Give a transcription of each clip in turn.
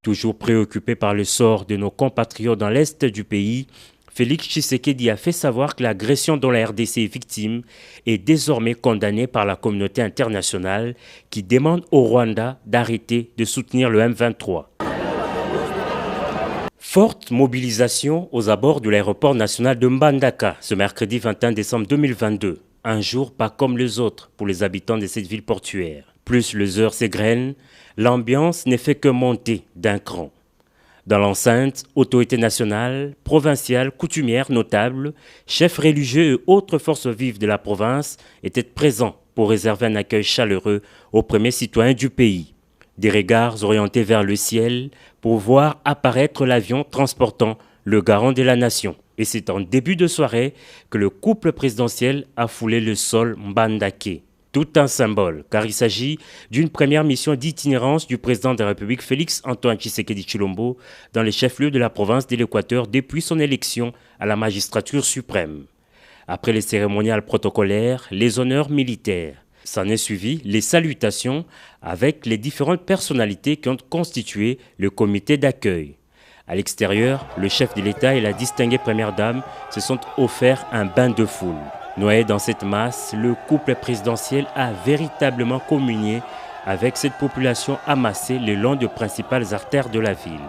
Toujours préoccupé par le sort de nos compatriotes dans l'est du pays, Félix Tshisekedi a fait savoir que l'agression dont la RDC est victime est désormais condamnée par la communauté internationale qui demande au Rwanda d'arrêter de soutenir le M23. Forte mobilisation aux abords de l'aéroport national de Mbandaka ce mercredi 21 décembre 2022. Un jour pas comme les autres pour les habitants de cette ville portuaire. Plus les heures s'égrènent, l'ambiance n'est fait que monter d'un cran. Dans l'enceinte, autorités nationales, provinciales, coutumières, notables, chefs religieux et autres forces vives de la province étaient présents pour réserver un accueil chaleureux aux premiers citoyens du pays. Des regards orientés vers le ciel pour voir apparaître l'avion transportant le garant de la nation. Et c'est en début de soirée que le couple présidentiel a foulé le sol Mbandaka. Tout un symbole, car il s'agit d'une première mission d'itinérance du président de la République Félix Antoine Tshisekedi Tshilombo dans les chefs-lieux de la province de l'Équateur depuis son élection à la magistrature suprême. Après les cérémoniales protocolaires, les honneurs militaires, s'en est suivi les salutations avec les différentes personnalités qui ont constitué le comité d'accueil. À l'extérieur, le chef de l'État et la distinguée première dame se sont offerts un bain de foule. Noyé dans cette masse, le couple présidentiel a véritablement communié avec cette population amassée le long des principales artères de la ville.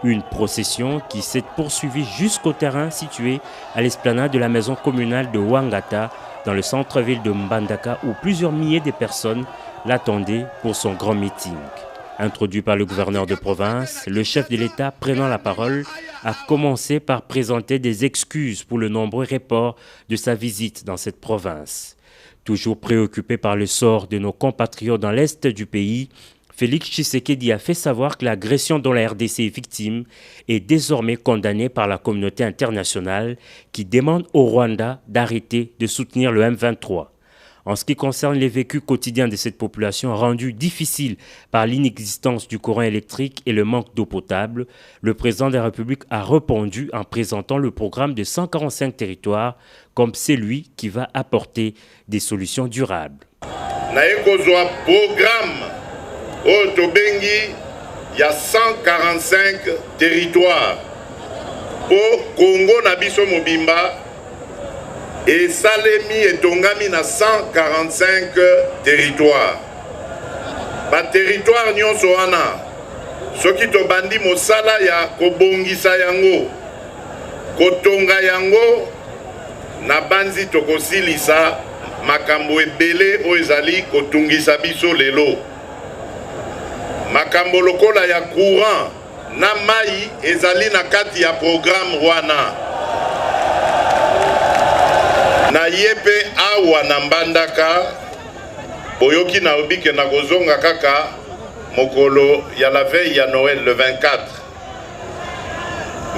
Une procession qui s'est poursuivie jusqu'au terrain situé à l'esplanade de la maison communale de Wangata, dans le centre-ville de Mbandaka, où plusieurs milliers de personnes l'attendaient pour son grand meeting. Introduit par le gouverneur de province, le chef de l'État prenant la parole a commencé par présenter des excuses pour le nombreux reports de sa visite dans cette province. Toujours préoccupé par le sort de nos compatriotes dans l'est du pays, Félix Tshisekedi a fait savoir que l'agression dont la RDC est victime est désormais condamnée par la communauté internationale qui demande au Rwanda d'arrêter de soutenir le M23. En ce qui concerne les vécus quotidiens de cette population rendus difficiles par l'inexistence du courant électrique et le manque d'eau potable, le président de la République a répondu en présentant le programme de 145 territoires comme celui qui va apporter des solutions durables. Il y a 145 territoires pour Congo Nabiso Mobimba. Et Salemi et Tongami na 145 territoires. Ba territoire nyonso wana soki to bandi mosala ya kobongisa yango kotonga yango na banzi tokosilisa makambo ebele o ezali kotungisa biso lelo. Makambo lokola ya courant na mai ezali na kati ya programme wana. Na yepe awa na Mbandaka boyoki na obike na kozonga kaka mokolo ya la veille ya Noël le 24.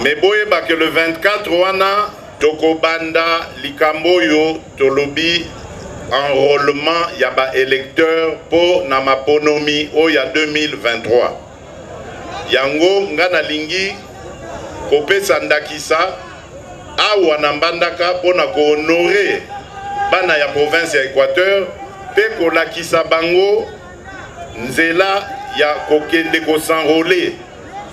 Mais boyeba que le 24 wana tokobanda likamboyo tolobi enrôlement ya ba électeur po na maponomi o ya 2023. Yango ngana lingi kopesa ndakisa awa na Mbandaka pona ko honorer bana ya province ya Équateur pe ko lakisa bango nzela ya kokende ko s'enrôler.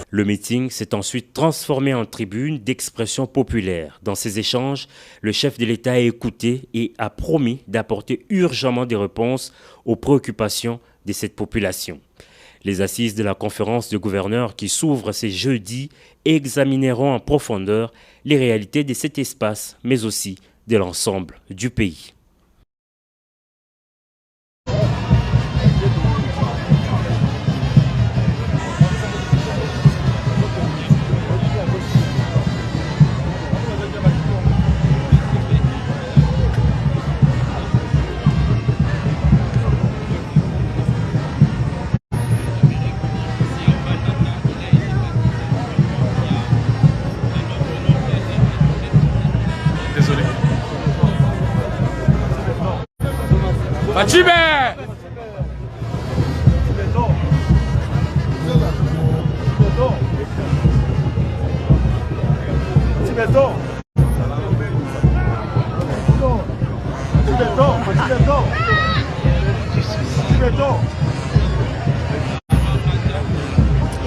Le meeting s'est ensuite transformé en tribune d'expression populaire. Dans ces échanges, le chef de l'État a écouté et a promis d'apporter urgemment des réponses aux préoccupations de cette population. Les assises de la conférence de gouverneurs qui s'ouvre ce jeudi examineront en profondeur les réalités de cet espace, mais aussi de l'ensemble du pays. Machibe!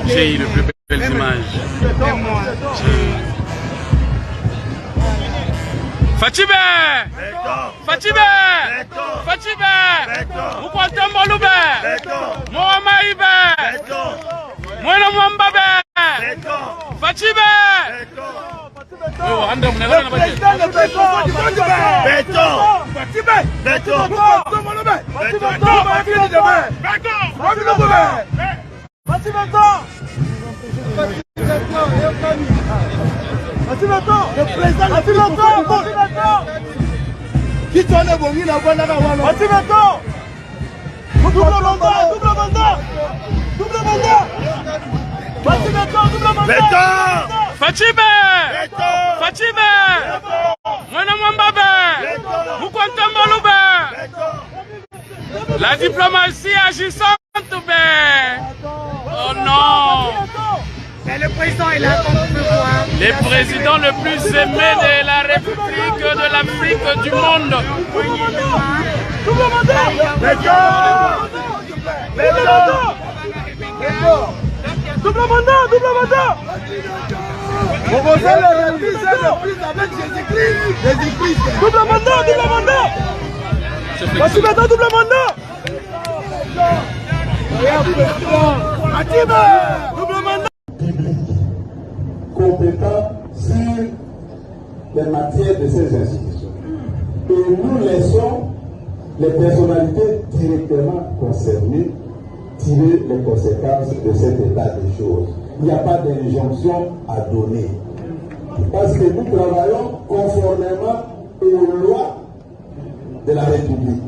J'ai le plus Belles images. Fatibé! Fatibé! Fatibé! Mukwata Molube! Moamaïbe! Moana Mwambabe! Fatibé! Oh, André, vous n'avez pas dit. Le président qui tourne le bon, il a double mandat, double mandat, double mandat. Fatibé! Fatibé! Mwana Mwambabe! Mukwanta Molube! La diplomatie agissante, oh non! Mais le président est là comme on peut voir. Le président le plus aimé de la République de l'Afrique du monde. Double mandat, double mandat. On va faire le plus avec Jésus-Christ. Double mandat, double mandat. Voici maintenant double mandat. Double mandat. Compétent sur les matières de ces institutions. Et nous laissons les personnalités directement concernées tirer les conséquences de cet état des choses. Il n'y a pas d'injonction à donner. Parce que nous travaillons conformément aux lois de la République.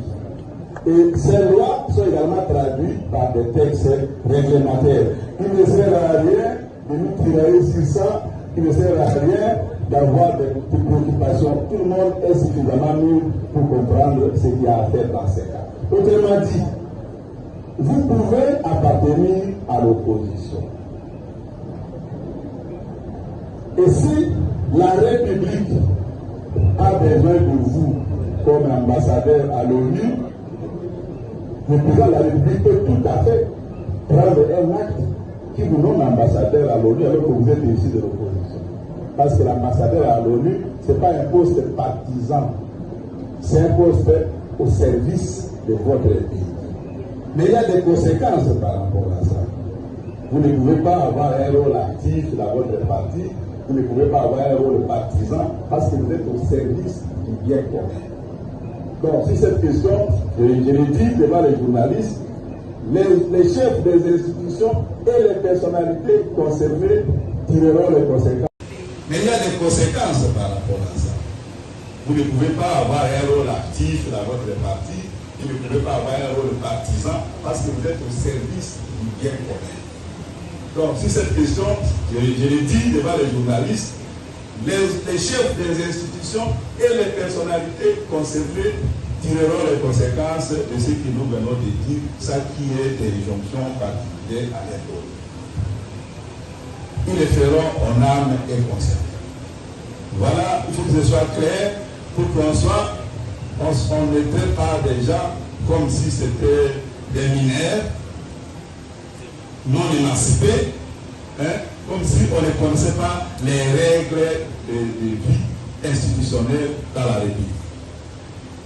Et ces lois sont également traduites par des textes réglementaires. Il ne sert à rien de nous tirer sur ça, il ne sert à rien d'avoir des préoccupations. Tout le monde est suffisamment mûr pour comprendre ce qu'il y a à faire dans ces cas. Autrement dit, vous pouvez appartenir à l'opposition. Et si la République a besoin de vous comme ambassadeur à l'ONU, le président de la République peut tout à fait prendre un acte qui vous nomme ambassadeur à l'ONU alors que vous êtes issu de l'opposition. Parce que l'ambassadeur à l'ONU, ce n'est pas un poste partisan, c'est un poste au service de votre pays. Mais il y a des conséquences par rapport à ça. Vous ne pouvez pas avoir un rôle actif dans votre parti, vous ne pouvez pas avoir un rôle partisan parce que vous êtes au service du bien commun. Donc, sur cette question, je l'ai dit devant les journalistes, les chefs des institutions et les personnalités concernées tireront les conséquences. Mais il y a des conséquences par rapport à ça. Vous ne pouvez pas avoir un rôle actif dans votre parti, vous ne pouvez pas avoir un rôle partisan parce que vous êtes au service du bien commun. Donc, sur cette question, je l'ai dit devant les journalistes, les chefs des institutions et les personnalités concernées tireront les conséquences de ce que nous venons de dire, ça qui est des injonctions particulières à l'intérieur. Ils le feront en âme et conscience. Voilà, il faut que ce soit clair pour qu'on soit, on ne traite pas déjà comme si c'était des mineurs non émancipés, hein, comme si on ne connaissait pas les règles de vie institutionnelle dans la République.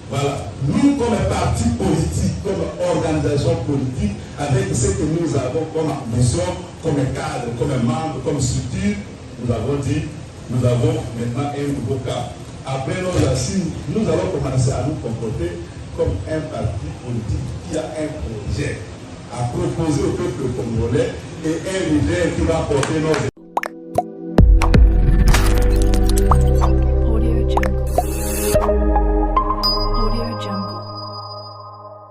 Voilà. Nous, comme parti politique, comme organisation politique, avec ce que nous avons comme ambition, comme cadre, comme membre, comme structure, nous avons dit, nous avons maintenant un nouveau cas. Après nos assises, nous allons commencer à nous comporter comme un parti politique qui a un projet à proposer au peuple congolais et un leader qui va porter nos